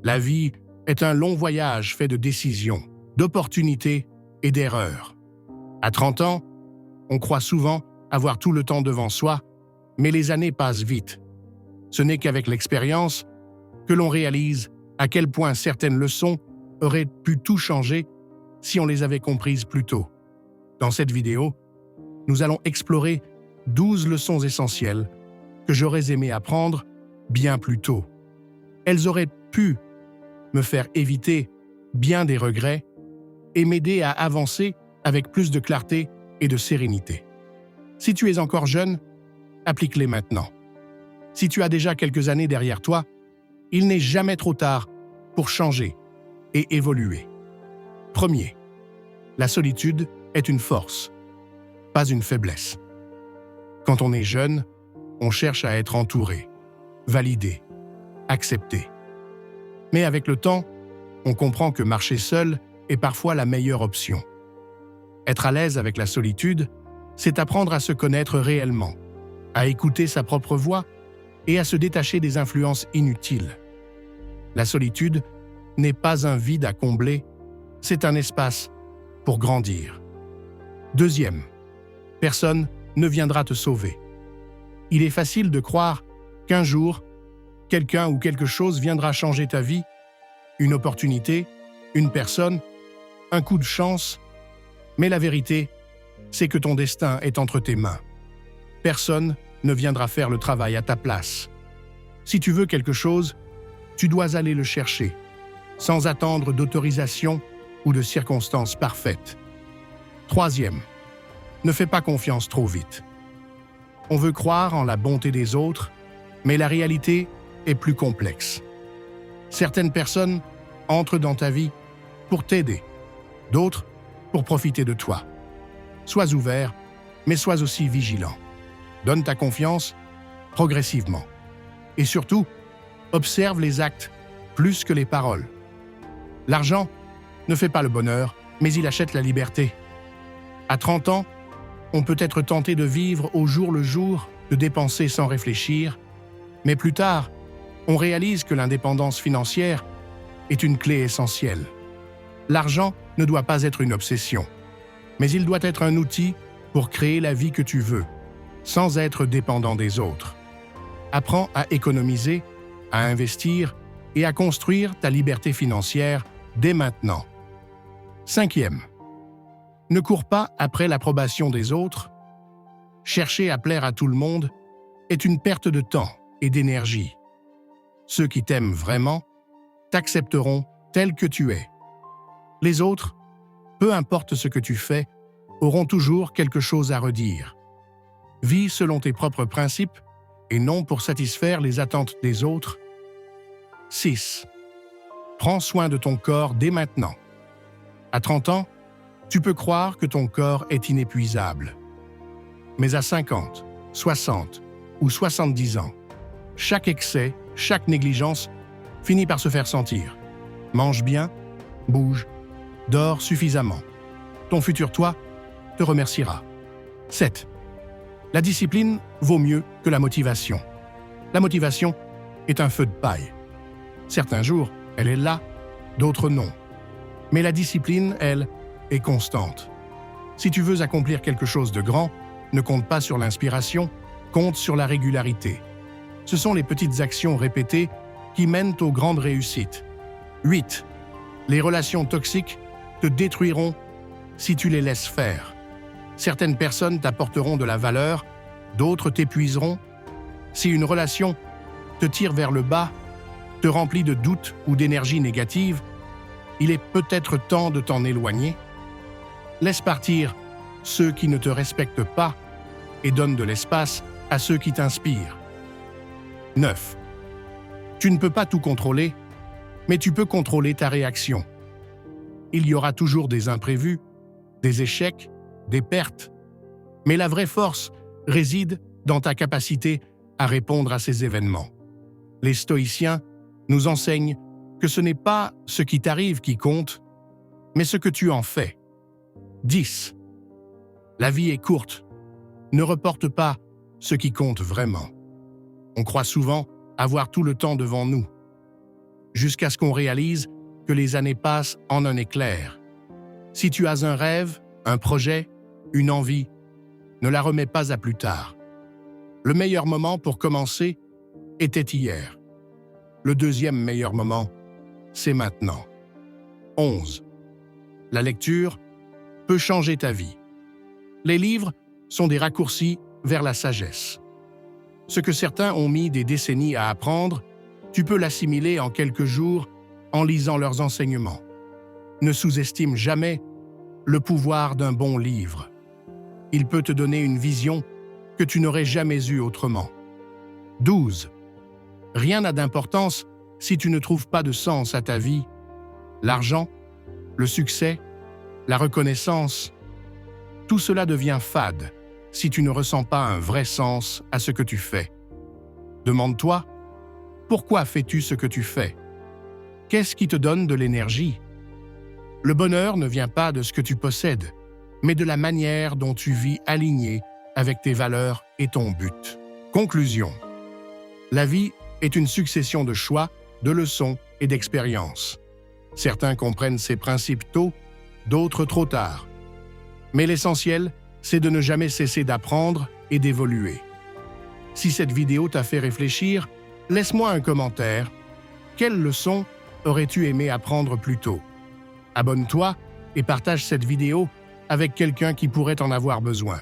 La vie est un long voyage fait de décisions, d'opportunités et d'erreurs. À 30 ans, on croit souvent avoir tout le temps devant soi, mais les années passent vite. Ce n'est qu'avec l'expérience que l'on réalise à quel point certaines leçons auraient pu tout changer si on les avait comprises plus tôt. Dans cette vidéo, nous allons explorer 12 leçons essentielles que j'aurais aimé apprendre bien plus tôt. Elles auraient pu me faire éviter bien des regrets et m'aider à avancer avec plus de clarté et de sérénité. Si tu es encore jeune, applique-les maintenant. Si tu as déjà quelques années derrière toi, il n'est jamais trop tard pour changer et évoluer. Premier, la solitude est une force, pas une faiblesse. Quand on est jeune, on cherche à être entouré, validé, accepté. Mais avec le temps, on comprend que marcher seul est parfois la meilleure option. Être à l'aise avec la solitude, c'est apprendre à se connaître réellement, à écouter sa propre voix et à se détacher des influences inutiles. La solitude n'est pas un vide à combler, c'est un espace pour grandir. Deuxième, personne ne viendra te sauver. Il est facile de croire qu'un jour, quelqu'un ou quelque chose viendra changer ta vie, une opportunité, une personne, un coup de chance, mais la vérité, c'est que ton destin est entre tes mains. Personne ne viendra faire le travail à ta place. Si tu veux quelque chose, tu dois aller le chercher, sans attendre d'autorisation ou de circonstances parfaites. Troisième, ne fais pas confiance trop vite. On veut croire en la bonté des autres, mais la réalité est plus complexe. Certaines personnes entrent dans ta vie pour t'aider, d'autres pour profiter de toi. Sois ouvert, mais sois aussi vigilant. Donne ta confiance progressivement. Et surtout, observe les actes plus que les paroles. L'argent ne fait pas le bonheur, mais il achète la liberté. À 30 ans, on peut être tenté de vivre au jour le jour, de dépenser sans réfléchir, mais plus tard, on réalise que l'indépendance financière est une clé essentielle. L'argent ne doit pas être une obsession, mais il doit être un outil pour créer la vie que tu veux, sans être dépendant des autres. Apprends à économiser, à investir et à construire ta liberté financière dès maintenant. Cinquième, ne cours pas après l'approbation des autres. Chercher à plaire à tout le monde est une perte de temps et d'énergie. Ceux qui t'aiment vraiment t'accepteront tel que tu es. Les autres, peu importe ce que tu fais, auront toujours quelque chose à redire. Vis selon tes propres principes et non pour satisfaire les attentes des autres. 6. Prends soin de ton corps dès maintenant. À 30 ans, tu peux croire que ton corps est inépuisable. Mais à 50, 60 ou 70 ans, chaque excès, chaque négligence finit par se faire sentir. Mange bien, bouge, dors suffisamment. Ton futur toi te remerciera. 7. La discipline vaut mieux que la motivation. La motivation est un feu de paille. Certains jours, elle est là, d'autres non. Mais la discipline, elle, est constante. Si tu veux accomplir quelque chose de grand, ne compte pas sur l'inspiration, compte sur la régularité. Ce sont les petites actions répétées qui mènent aux grandes réussites. 8. Les relations toxiques te détruiront si tu les laisses faire. Certaines personnes t'apporteront de la valeur, d'autres t'épuiseront. Si une relation te tire vers le bas, te remplit de doutes ou d'énergie négative, il est peut-être temps de t'en éloigner. Laisse partir ceux qui ne te respectent pas et donne de l'espace à ceux qui t'inspirent. 9. Tu ne peux pas tout contrôler, mais tu peux contrôler ta réaction. Il y aura toujours des imprévus, des échecs, des pertes, mais la vraie force réside dans ta capacité à répondre à ces événements. Les stoïciens nous enseignent que ce n'est pas ce qui t'arrive qui compte, mais ce que tu en fais. 10. La vie est courte. Ne reporte pas ce qui compte vraiment. On croit souvent avoir tout le temps devant nous. jusqu'à ce qu'on réalise que les années passent en un éclair. Si tu as un rêve, un projet, une envie, ne la remets pas à plus tard. Le meilleur moment pour commencer était hier. Le deuxième meilleur moment, c'est maintenant. 11. La lecture peut changer ta vie. Les livres sont des raccourcis vers la sagesse. Ce que certains ont mis des décennies à apprendre, tu peux l'assimiler en quelques jours en lisant leurs enseignements. Ne sous-estime jamais le pouvoir d'un bon livre. Il peut te donner une vision que tu n'aurais jamais eue autrement. 12. Rien n'a d'importance si tu ne trouves pas de sens à ta vie. L'argent, le succès, la reconnaissance, tout cela devient fade si tu ne ressens pas un vrai sens à ce que tu fais. Demande-toi, pourquoi fais-tu ce que tu fais? Qu'est-ce qui te donne de l'énergie? Le bonheur ne vient pas de ce que tu possèdes, mais de la manière dont tu vis aligné avec tes valeurs et ton but. Conclusion. La vie est une succession de choix, de leçons et d'expériences. Certains comprennent ces principes tôt, d'autres trop tard. Mais l'essentiel, c'est de ne jamais cesser d'apprendre et d'évoluer. Si cette vidéo t'a fait réfléchir, laisse-moi un commentaire. Quelle leçon aurais-tu aimé apprendre plus tôt? Abonne-toi et partage cette vidéo avec quelqu'un qui pourrait en avoir besoin.